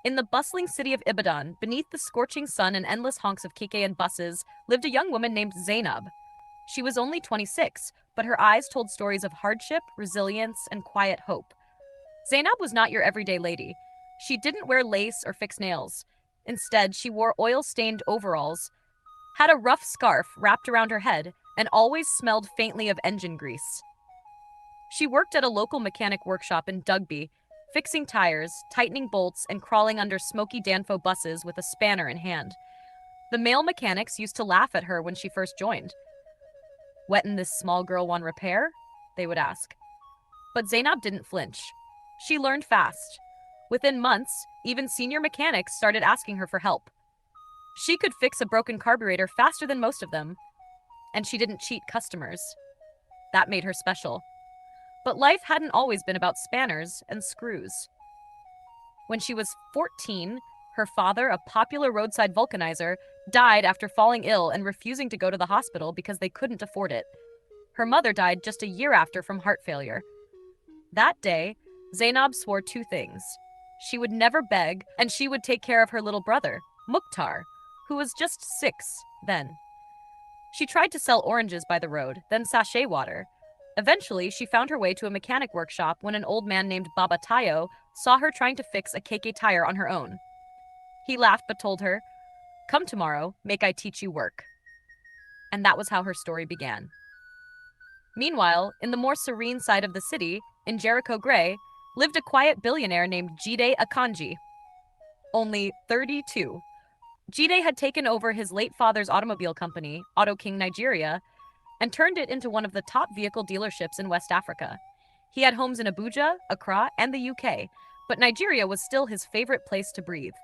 In the bustling city of Ibadan, beneath the scorching sun and endless honks of keke and buses, lived a young woman named Zainab. She was only 26, but her eyes told stories of hardship, resilience, and quiet hope. Zainab was not your everyday lady. She didn't wear lace or fix nails. Instead, she wore oil-stained overalls, had a rough scarf wrapped around her head, and always smelled faintly of engine grease. She worked at a local mechanic workshop in Dugby, fixing tires, tightening bolts, and crawling under smoky Danfo buses with a spanner in hand. The male mechanics used to laugh at her when she first joined. "Wettin' this small girl want repair?" they would ask. But Zainab didn't flinch. She learned fast. Within months, even senior mechanics started asking her for help. She could fix a broken carburetor faster than most of them, and she didn't cheat customers. That made her special. But life hadn't always been about spanners and screws. When she was 14, her father, a popular roadside vulcanizer, died after falling ill and refusing to go to the hospital because they couldn't afford it. Her mother died just a year after from heart failure. That day, Zainab swore two things. She would never beg, and she would take care of her little brother, Mukhtar, who was just 6 then. She tried to sell oranges by the road, then sachet water. Eventually, she found her way to a mechanic workshop when an old man named Baba Tayo saw her trying to fix a keke tire on her own. He laughed but told her, "Come tomorrow, make I teach you work." And that was how her story began. Meanwhile, in the more serene side of the city, in Jericho Gray, lived a quiet billionaire named Jide Akanji. Only 32. Jide had taken over his late father's automobile company, Auto King Nigeria, and turned it into one of the top vehicle dealerships in West Africa. He had homes in Abuja, Accra, and the UK, but Nigeria was still his favorite place to breathe.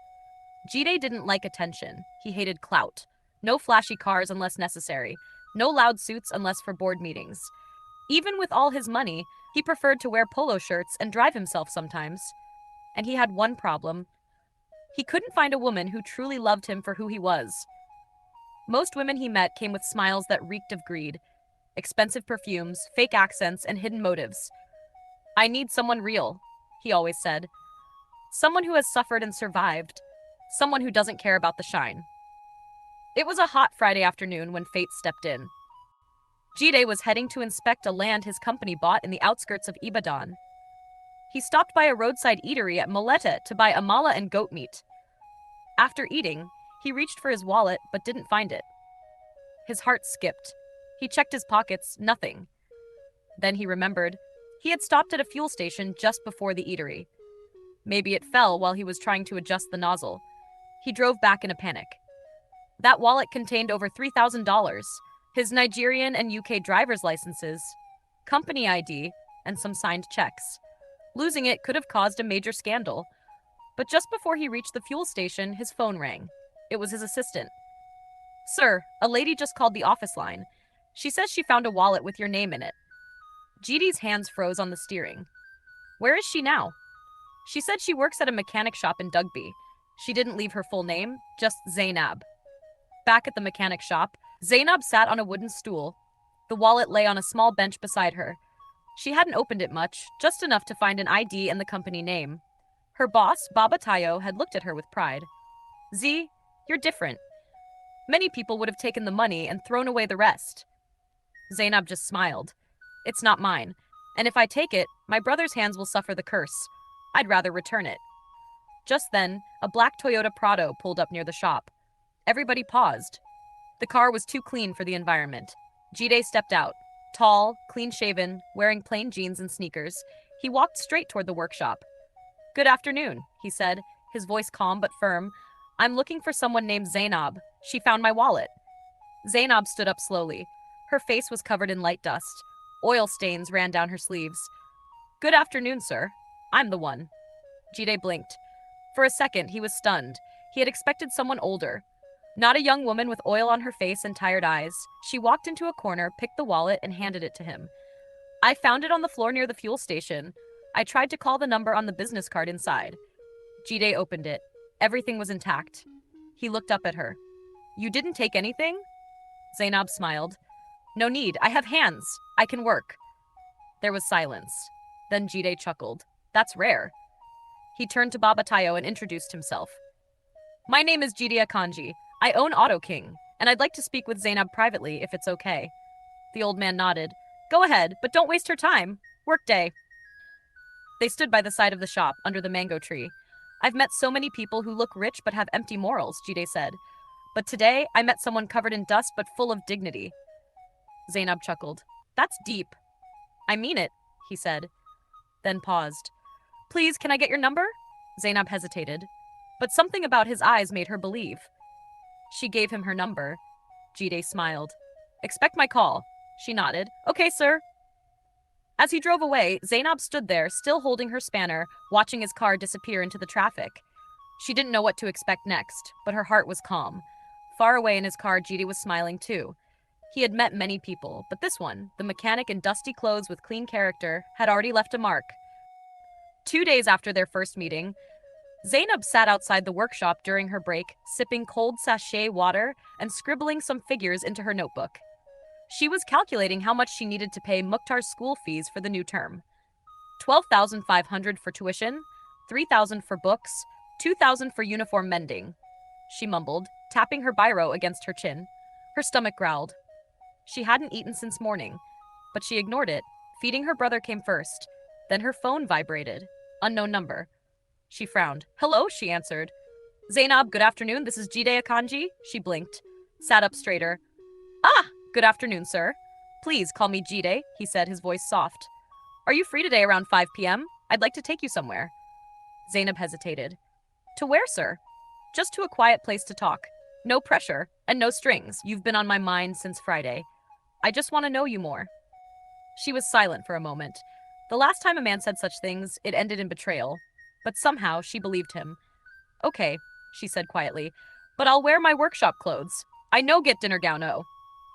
Jide didn't like attention. He hated clout. No flashy cars unless necessary. No loud suits unless for board meetings. Even with all his money, he preferred to wear polo shirts and drive himself sometimes. And he had one problem. He couldn't find a woman who truly loved him for who he was. Most women he met came with smiles that reeked of greed, expensive perfumes, fake accents, and hidden motives. "I need someone real," he always said. "Someone who has suffered and survived. Someone who doesn't care about the shine." It was a hot Friday afternoon when fate stepped in. Jide was heading to inspect a land his company bought in the outskirts of Ibadan. He stopped by a roadside eatery at Molete to buy amala and goat meat. After eating, he reached for his wallet but didn't find it. His heart skipped. He checked his pockets, nothing. Then he remembered. He had stopped at a fuel station just before the eatery. Maybe it fell while he was trying to adjust the nozzle. He drove back in a panic. That wallet contained over $3,000, his Nigerian and UK driver's licenses, company ID, and some signed checks. Losing it could have caused a major scandal. But just before he reached the fuel station, his phone rang. It was his assistant. "Sir, a lady just called the office line. She says she found a wallet with your name in it." Jide's hands froze on the steering. "Where is she now?" "She said she works at a mechanic shop in Dugby. She didn't leave her full name, just Zainab." Back at the mechanic shop, Zainab sat on a wooden stool. The wallet lay on a small bench beside her. She hadn't opened it much, just enough to find an ID and the company name. Her boss, Baba Tayo, had looked at her with pride. "Z, you're different. Many people would have taken the money and thrown away the rest." Zainab just smiled. "It's not mine, and if I take it, my brother's hands will suffer the curse. I'd rather return it." Just then, a black Toyota Prado pulled up near the shop. Everybody paused. The car was too clean for the environment. Jide stepped out. Tall, clean-shaven, wearing plain jeans and sneakers, he walked straight toward the workshop. "Good afternoon," he said, his voice calm but firm. "I'm looking for someone named Zainab. She found my wallet." Zainab stood up slowly. Her face was covered in light dust. Oil stains ran down her sleeves. "Good afternoon, sir. I'm the one." Jide blinked. For a second, he was stunned. He had expected someone older. Not a young woman with oil on her face and tired eyes. She walked into a corner, picked the wallet, and handed it to him. "I found it on the floor near the fuel station. I tried to call the number on the business card inside." Jide opened it. Everything was intact. He looked up at her. "You didn't take anything?" Zainab smiled. "No need. I have hands. I can work." There was silence. Then Jide chuckled. "That's rare." He turned to Baba Tayo and introduced himself. My name is Jide Akanji. I own Auto King, and I'd like to speak with Zainab privately if it's okay. The old man nodded. Go ahead, but don't waste her time. Workday. They stood by the side of the shop, under the mango tree. I've met so many people who look rich but have empty morals, Jide said. But today, I met someone covered in dust but full of dignity. Zainab chuckled. That's deep. I mean it, he said, then paused. Please, can I get your number? Zainab hesitated, but something about his eyes made her believe. She gave him her number. Jide smiled. Expect my call. She nodded. Okay, sir. As he drove away, Zainab stood there, still holding her spanner, watching his car disappear into the traffic. She didn't know what to expect next, but her heart was calm. Far away in his car, Jide was smiling too. He had met many people, but this one, the mechanic in dusty clothes with clean character, had already left a mark. 2 days after their first meeting, Zainab sat outside the workshop during her break, sipping cold sachet water and scribbling some figures into her notebook. She was calculating how much she needed to pay Mukhtar's school fees for the new term. 12,500 for tuition, 3,000 for books, 2,000 for uniform mending. She mumbled, tapping her biro against her chin. Her stomach growled. She hadn't eaten since morning, but she ignored it. Feeding her brother came first. Then her phone vibrated. Unknown number. She frowned. Hello, she answered. Zainab, good afternoon. This is Jide Akanji. She blinked. Sat up straighter. Ah, good afternoon, sir. Please call me Jide, he said, his voice soft. Are you free today around 5 p.m.? I'd like to take you somewhere. Zainab hesitated. To where, sir? Just to a quiet place to talk. No pressure and no strings. You've been on my mind since Friday. I just want to know you more. She was silent for a moment. The last time a man said such things, it ended in betrayal. But somehow she believed him. Okay, she said quietly, but I'll wear my workshop clothes. I no get dinner gown o.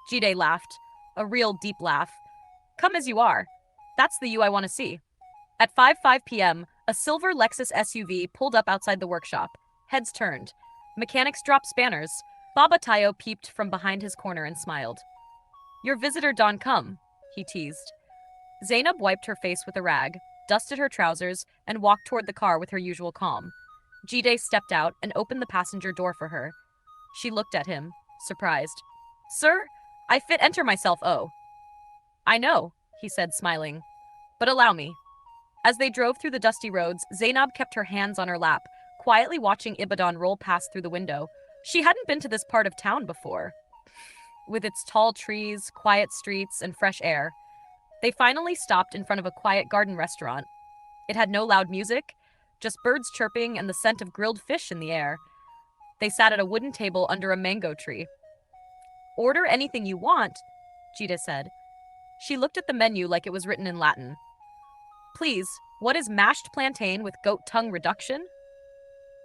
Jide laughed, a real deep laugh. Come as you are. That's the you I want to see. At 5 p.m., a silver Lexus SUV pulled up outside the workshop. Heads turned. Mechanics dropped spanners. Baba Tayo peeped from behind his corner and smiled. Your visitor Don come, he teased. Zainab wiped her face with a rag, dusted her trousers, and walked toward the car with her usual calm. Jide stepped out and opened the passenger door for her. She looked at him, surprised. Sir, I fit enter myself, oh. I know, he said, smiling. But allow me. As they drove through the dusty roads, Zainab kept her hands on her lap, quietly watching Ibadan roll past through the window. She hadn't been to this part of town before. With its tall trees, quiet streets, and fresh air. They finally stopped in front of a quiet garden restaurant. It had no loud music, just birds chirping and the scent of grilled fish in the air. They sat at a wooden table under a mango tree. Order anything you want, Jide said. She looked at the menu like it was written in Latin. Please, what is mashed plantain with goat tongue reduction?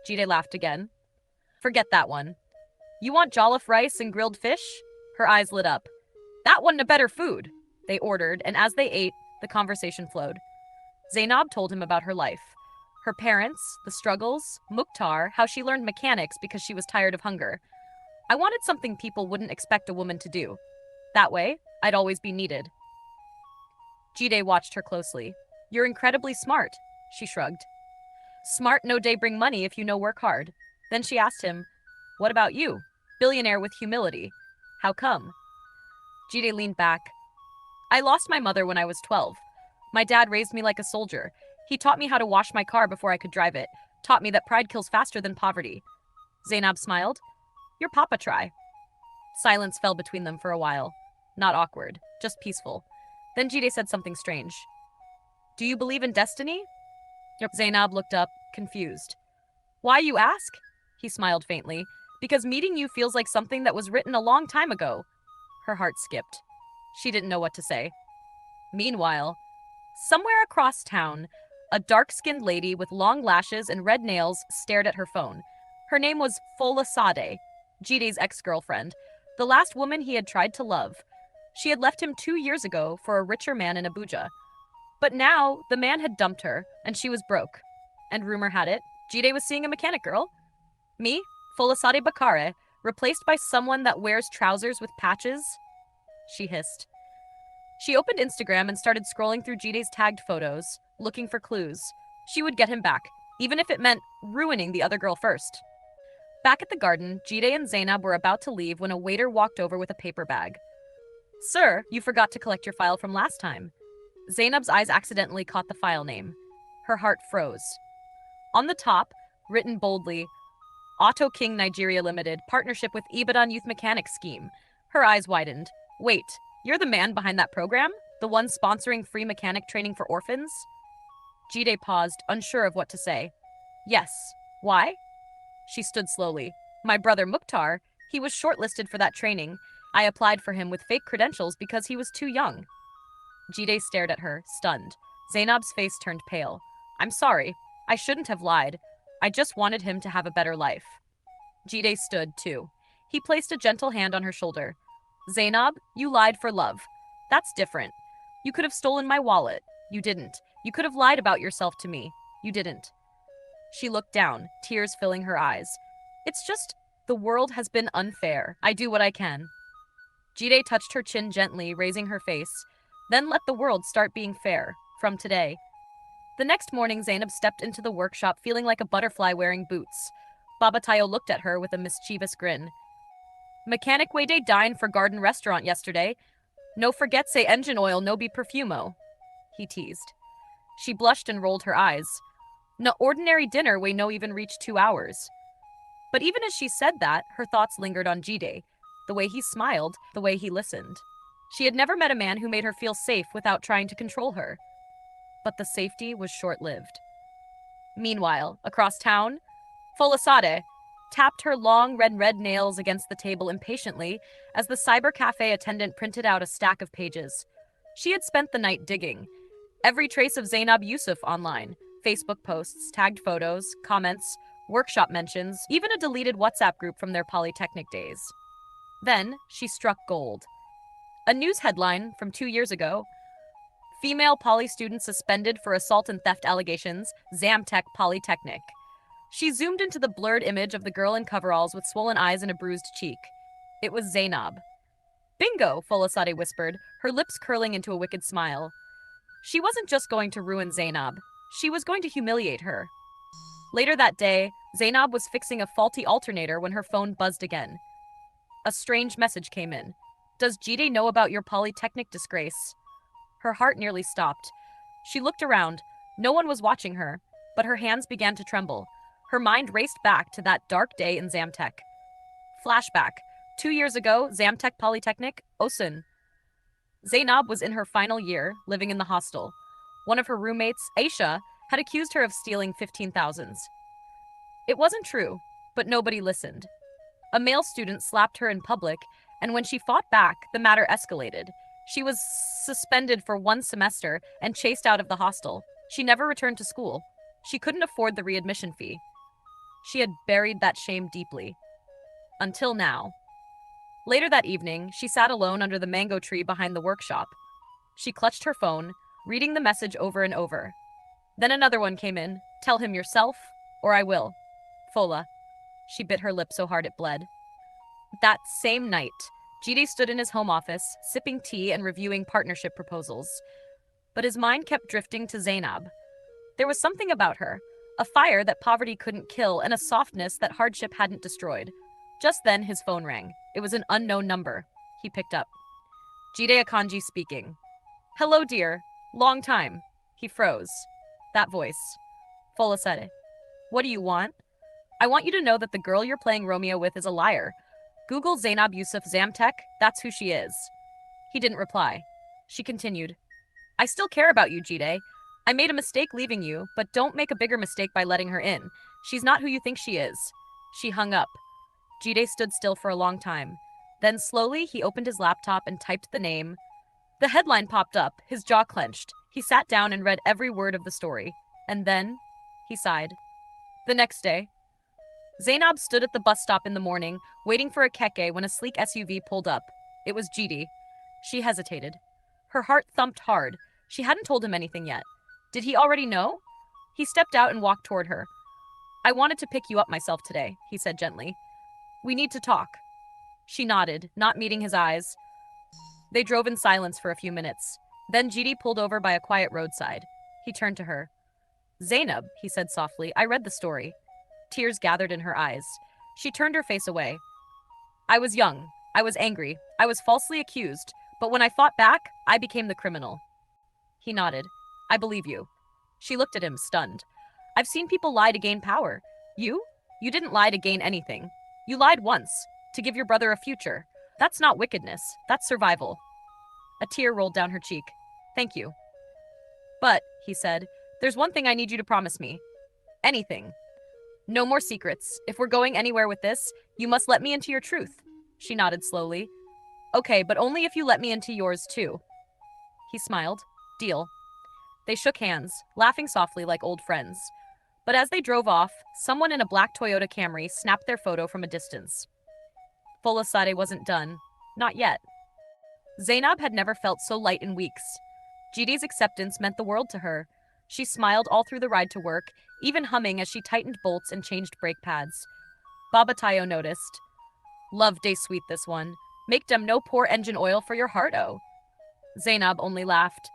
Jide laughed again. Forget that one. You want jollof rice and grilled fish? Her eyes lit up. That wasn't a better food, they ordered, and as they ate, the conversation flowed. Zainab told him about her life. Her parents, the struggles, Mukhtar, how she learned mechanics because she was tired of hunger. I wanted something people wouldn't expect a woman to do. That way, I'd always be needed. Jide watched her closely. You're incredibly smart, she shrugged. Smart no day bring money if you know work hard. Then she asked him, what about you? Billionaire with humility. How come? Jide leaned back. I lost my mother when I was 12. My dad raised me like a soldier. He taught me how to wash my car before I could drive it. Taught me that pride kills faster than poverty. Zainab smiled. Your papa try. Silence fell between them for a while. Not awkward, just peaceful. Then Jide said something strange. Do you believe in destiny? Zainab looked up, confused. Why, you ask? He smiled faintly. Because meeting you feels like something that was written a long time ago. Her heart skipped. She didn't know what to say. Meanwhile, somewhere across town, a dark-skinned lady with long lashes and red nails stared at her phone. Her name was Folasade, Jide's ex-girlfriend, the last woman he had tried to love. She had left him 2 years ago for a richer man in Abuja. But now, the man had dumped her, and she was broke. And rumor had it, Jide was seeing a mechanic girl. Me, Folasade Bakare, replaced by someone that wears trousers with patches? She hissed. She opened Instagram and started scrolling through Jide's tagged photos, looking for clues. She would get him back, even if it meant ruining the other girl first. Back at the garden, Jide and Zainab were about to leave when a waiter walked over with a paper bag. Sir, you forgot to collect your file from last time. Zainab's eyes accidentally caught the file name. Her heart froze. On the top, written boldly, Auto King Nigeria Limited, partnership with Ibadan Youth Mechanic Scheme. Her eyes widened. Wait, you're the man behind that program? The one sponsoring free mechanic training for orphans? Jide paused, unsure of what to say. Yes. Why? She stood slowly. My brother Mukhtar, he was shortlisted for that training. I applied for him with fake credentials because he was too young. Jide stared at her, stunned. Zainab's face turned pale. I'm sorry. I shouldn't have lied. I just wanted him to have a better life. Jide stood, too. He placed a gentle hand on her shoulder. Zainab, you lied for love. That's different. You could have stolen my wallet. You didn't. You could have lied about yourself to me. You didn't. She looked down, tears filling her eyes. It's just, the world has been unfair. I do what I can. Jide touched her chin gently, raising her face. Then let the world start being fair, from today. The next morning, Zainab stepped into the workshop feeling like a butterfly wearing boots. Baba Tayo looked at her with a mischievous grin. Mechanic way day dine for garden restaurant yesterday. No forget say engine oil no be perfumo. He teased. She blushed and rolled her eyes. No ordinary dinner way no even reach 2 hours. But even as she said that, her thoughts lingered on Jide. The way he smiled, the way he listened. She had never met a man who made her feel safe without trying to control her. But the safety was short-lived. Meanwhile, across town, Folasade tapped her long red nails against the table impatiently as the cyber cafe attendant printed out a stack of pages. She had spent the night digging. Every trace of Zainab Yusuf online. Facebook posts, tagged photos, comments, workshop mentions, even a deleted WhatsApp group from their polytechnic days. Then, she struck gold. A news headline from 2 years ago. Female poly student suspended for assault and theft allegations, Zamtech Polytechnic. She zoomed into the blurred image of the girl in coveralls with swollen eyes and a bruised cheek. It was Zainab. Bingo, Folasade whispered, her lips curling into a wicked smile. She wasn't just going to ruin Zainab. She was going to humiliate her. Later that day, Zainab was fixing a faulty alternator when her phone buzzed again. A strange message came in. Does Jide know about your polytechnic disgrace? Her heart nearly stopped. She looked around. No one was watching her, but her hands began to tremble. Her mind raced back to that dark day in Zamtech. Flashback. 2 years ago, Zamtech Polytechnic, Osun. Zainab was in her final year, living in the hostel. One of her roommates, Aisha, had accused her of stealing 15,000s. It wasn't true, but nobody listened. A male student slapped her in public, and when she fought back, the matter escalated. She was suspended for 1 semester and chased out of the hostel. She never returned to school. She couldn't afford the readmission fee. She had buried that shame deeply. Until now. Later that evening, she sat alone under the mango tree behind the workshop. She clutched her phone, reading the message over and over. Then another one came in. Tell him yourself, or I will. Fola. She bit her lip so hard it bled. That same night, Jide stood in his home office, sipping tea and reviewing partnership proposals. But his mind kept drifting to Zainab. There was something about her, a fire that poverty couldn't kill and a softness that hardship hadn't destroyed. Just then, his phone rang. It was an unknown number. He picked up. Jide Akanji speaking. Hello, dear. Long time. He froze. That voice. Fola said it. What do you want? I want you to know that the girl you're playing Romeo with is a liar. Google Zainab Yusuf Zamtech, that's who she is. He didn't reply. She continued. I still care about you, Jide. I made a mistake leaving you, but don't make a bigger mistake by letting her in. She's not who you think she is. She hung up. Jide stood still for a long time. Then slowly, he opened his laptop and typed the name. The headline popped up, his jaw clenched. He sat down and read every word of the story. And then, he sighed. The next day, Zainab stood at the bus stop in the morning, waiting for a keke when a sleek SUV pulled up. It was Jide. She hesitated. Her heart thumped hard. She hadn't told him anything yet. Did he already know? He stepped out and walked toward her. I wanted to pick you up myself today, he said gently. We need to talk. She nodded, not meeting his eyes. They drove in silence for a few minutes. Then Jide pulled over by a quiet roadside. He turned to her. Zainab, he said softly, I read the story. Tears gathered in her eyes. She turned her face away. I was young. I was angry. I was falsely accused. But when I fought back, I became the criminal. He nodded. I believe you. She looked at him, stunned. I've seen people lie to gain power. You? You didn't lie to gain anything. You lied once, to give your brother a future. That's not wickedness. That's survival. A tear rolled down her cheek. Thank you. But, he said, there's one thing I need you to promise me. Anything. No more secrets. If we're going anywhere with this, you must let me into your truth. She nodded slowly. Okay, but only if you let me into yours too. He smiled. Deal. They shook hands, laughing softly like old friends. But as they drove off, someone in a black Toyota Camry snapped their photo from a distance. Folasade wasn't done. Not yet. Zainab had never felt so light in weeks. Gidi's acceptance meant the world to her. She smiled all through the ride to work, even humming as she tightened bolts and changed brake pads. Baba Tayo noticed. Love day sweet this one. Make dem no pour engine oil for your heart-o. Zainab only laughed.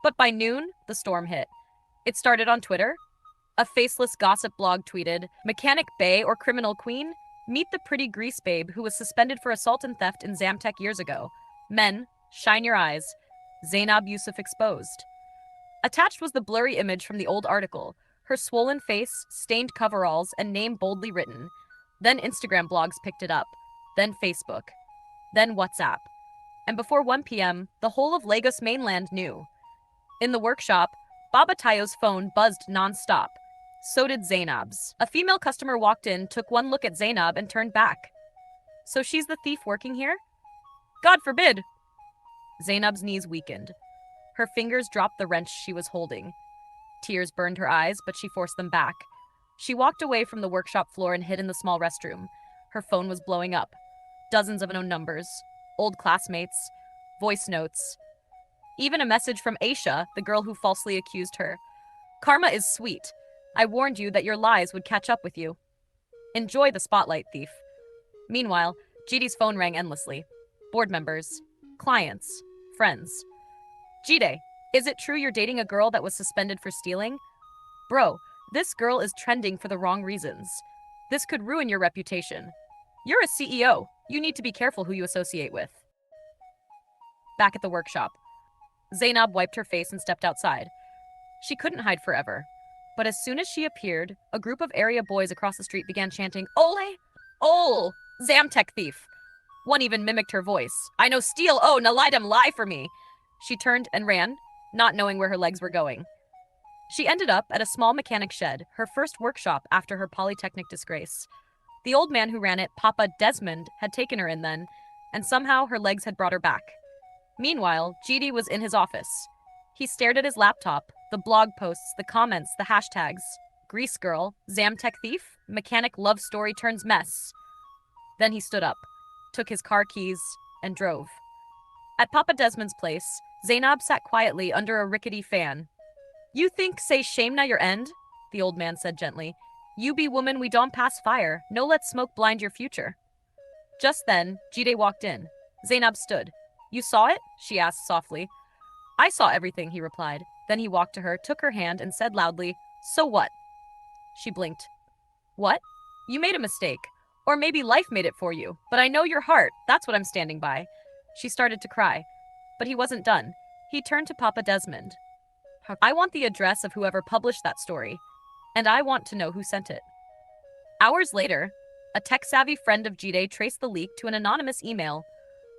But by noon, the storm hit. It started on Twitter. A faceless gossip blog tweeted, Mechanic Bay or Criminal Queen? Meet the pretty grease babe who was suspended for assault and theft in Zamtech years ago. Men, shine your eyes. Zainab Yusuf exposed. Attached was the blurry image from the old article, her swollen face, stained coveralls, and name boldly written. Then Instagram blogs picked it up. Then Facebook. Then WhatsApp. And before 1 p.m., the whole of Lagos mainland knew. In the workshop, Baba Tayo's phone buzzed non-stop. So did Zainab's. A female customer walked in, took one look at Zainab, and turned back. So she's the thief working here? God forbid! Zainab's knees weakened. Her fingers dropped the wrench she was holding. Tears burned her eyes, but she forced them back. She walked away from the workshop floor and hid in the small restroom. Her phone was blowing up. Dozens of unknown numbers. Old classmates. Voice notes. Even a message from Aisha, the girl who falsely accused her. Karma is sweet. I warned you that your lies would catch up with you. Enjoy the spotlight, thief. Meanwhile, Gidi's phone rang endlessly. Board members. Clients. Friends. Jide, is it true you're dating a girl that was suspended for stealing? Bro, this girl is trending for the wrong reasons. This could ruin your reputation. You're a CEO. You need to be careful who you associate with. Back at the workshop, Zainab wiped her face and stepped outside. She couldn't hide forever. But as soon as she appeared, a group of area boys across the street began chanting, Ole! Ole! Zamtech thief! One even mimicked her voice. I know steal, oh, Nalidem lie for me! She turned and ran, not knowing where her legs were going. She ended up at a small mechanic shed, her first workshop after her polytechnic disgrace. The old man who ran it, Papa Desmond, had taken her in then, and somehow her legs had brought her back. Meanwhile, Gidi was in his office. He stared at his laptop, the blog posts, the comments, the hashtags. Grease girl, Zamtech thief, mechanic love story turns mess. Then he stood up, took his car keys, and drove. At Papa Desmond's place, Zainab sat quietly under a rickety fan. You think say shame na your end? The old man said gently. You be woman we don't pass fire, no let smoke blind your future. Just then, Jide walked in. Zainab stood. You saw it? She asked softly. I saw everything, he replied. Then he walked to her, took her hand, and said loudly, So what? She blinked. What? You made a mistake. Or maybe life made it for you. But I know your heart. That's what I'm standing by. She started to cry. But he wasn't done. He turned to Papa Desmond. I want the address of whoever published that story. And I want to know who sent it. Hours later, a tech-savvy friend of Jide traced the leak to an anonymous email,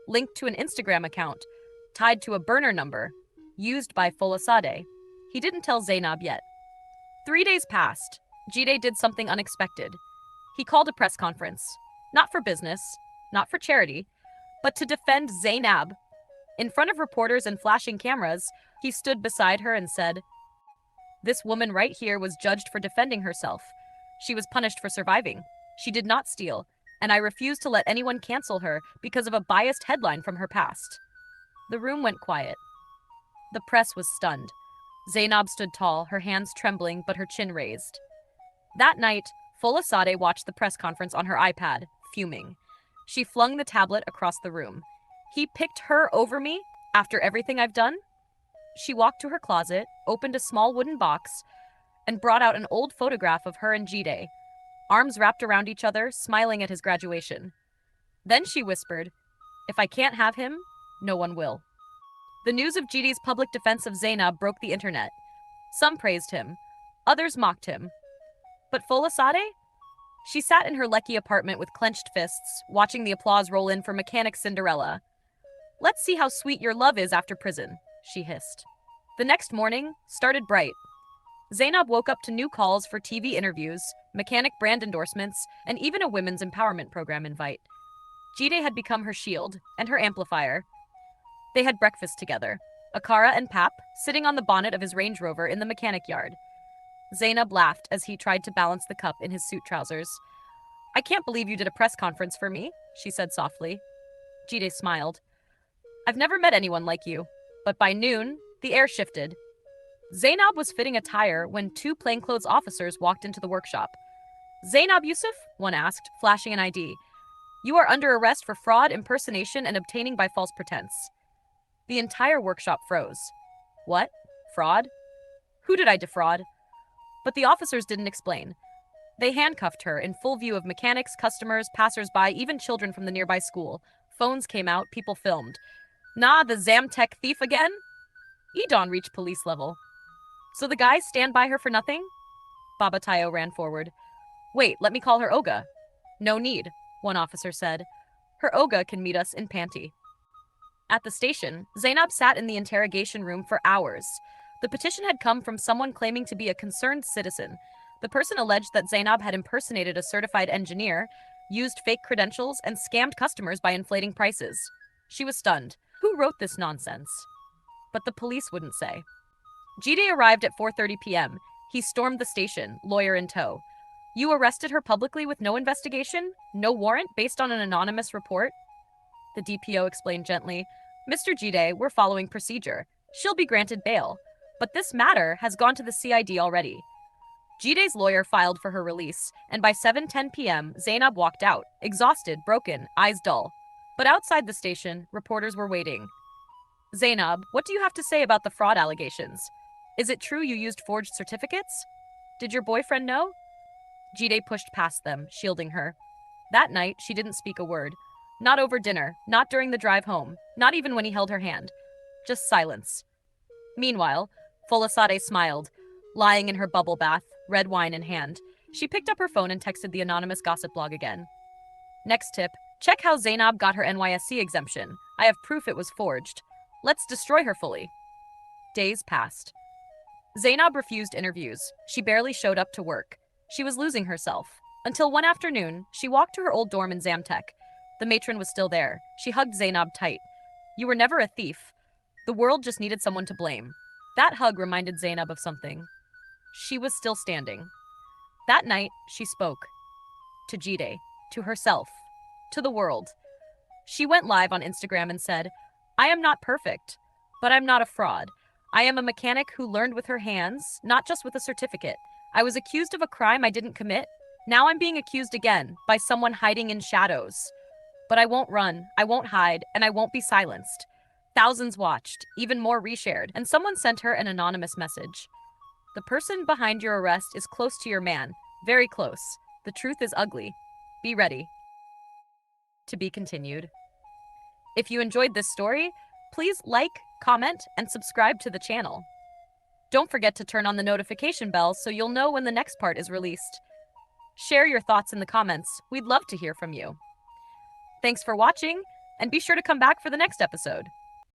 linked to an Instagram account, tied to a burner number, used by Folasade. He didn't tell Zainab yet. 3 days passed. Jide did something unexpected. He called a press conference. Not for business, not for charity, but to defend Zainab. In front of reporters and flashing cameras, he stood beside her and said, This woman right here was judged for defending herself. She was punished for surviving. She did not steal, and I refuse to let anyone cancel her because of a biased headline from her past. The room went quiet. The press was stunned. Zainab stood tall, her hands trembling but her chin raised. That night, Folasade watched the press conference on her iPad, fuming. She flung the tablet across the room. He picked her over me after everything I've done? She walked to her closet, opened a small wooden box, and brought out an old photograph of her and Jide, arms wrapped around each other, smiling at his graduation. Then she whispered, "If I can't have him, no one will." The news of Jide's public defense of Zainab broke the internet. Some praised him, others mocked him. But Folasade? She sat in her Lekki apartment with clenched fists, watching the applause roll in for mechanic Cinderella. "Let's see how sweet your love is after prison," she hissed. The next morning started bright. Zainab woke up to new calls for TV interviews, mechanic brand endorsements, and even a women's empowerment program invite. Jide had become her shield and her amplifier. They had breakfast together, Akara and Pap sitting on the bonnet of his Range Rover in the mechanic yard. Zainab laughed as he tried to balance the cup in his suit trousers. "I can't believe you did a press conference for me," she said softly. Jide smiled. "I've never met anyone like you." But by noon, the air shifted. Zainab was fitting a tire when two plainclothes officers walked into the workshop. "Zainab Yusuf?" one asked, flashing an ID. "You are under arrest for fraud, impersonation, and obtaining by false pretense." The entire workshop froze. What? Fraud? Who did I defraud? But the officers didn't explain. They handcuffed her in full view of mechanics, customers, passers-by, even children from the nearby school. Phones came out, people filmed. "Nah, the Zamtech thief again?" Edon reached police level. "So the guys stand by her for nothing?" Baba Tayo ran forward. "Wait, let me call her Oga." "No need," one officer said. "Her Oga can meet us in Panty." At the station, Zainab sat in the interrogation room for hours. The petition had come from someone claiming to be a concerned citizen. The person alleged that Zainab had impersonated a certified engineer, used fake credentials, and scammed customers by inflating prices. She was stunned. Who wrote this nonsense? But the police wouldn't say. Jide arrived at 4:30 p.m. He stormed the station, lawyer in tow. "You arrested her publicly with no investigation? No warrant based on an anonymous report?" The DPO explained gently, "Mr. Jide, we're following procedure. She'll be granted bail. But this matter has gone to the CID already." Jide's lawyer filed for her release, and by 7:10 p.m., Zainab walked out, exhausted, broken, eyes dull. But outside the station, reporters were waiting. "Zainab, what do you have to say about the fraud allegations? Is it true you used forged certificates? Did your boyfriend know?" Jide pushed past them, shielding her. That night, she didn't speak a word. Not over dinner, not during the drive home, not even when he held her hand. Just silence. Meanwhile, Folasade smiled, lying in her bubble bath, red wine in hand. She picked up her phone and texted the anonymous gossip blog again. "Next tip, check how Zainab got her NYSC exemption. I have proof it was forged. Let's destroy her fully." Days passed. Zainab refused interviews. She barely showed up to work. She was losing herself. Until one afternoon, she walked to her old dorm in Zamtech. The matron was still there. She hugged Zainab tight. "You were never a thief. The world just needed someone to blame." That hug reminded Zainab of something. She was still standing. That night, she spoke. To Jide, to herself, to the world. She went live on Instagram and said, "I am not perfect, but I'm not a fraud. I am a mechanic who learned with her hands, not just with a certificate. I was accused of a crime I didn't commit. Now I'm being accused again by someone hiding in shadows. But I won't run, I won't hide, and I won't be silenced." Thousands watched, even more reshared, and someone sent her an anonymous message. "The person behind your arrest is close to your man, very close. The truth is ugly. Be ready." To be continued. If you enjoyed this story, please like, comment, and subscribe to the channel. Don't forget to turn on the notification bell so you'll know when the next part is released. Share your thoughts in the comments. We'd love to hear from you. Thanks for watching, and be sure to come back for the next episode.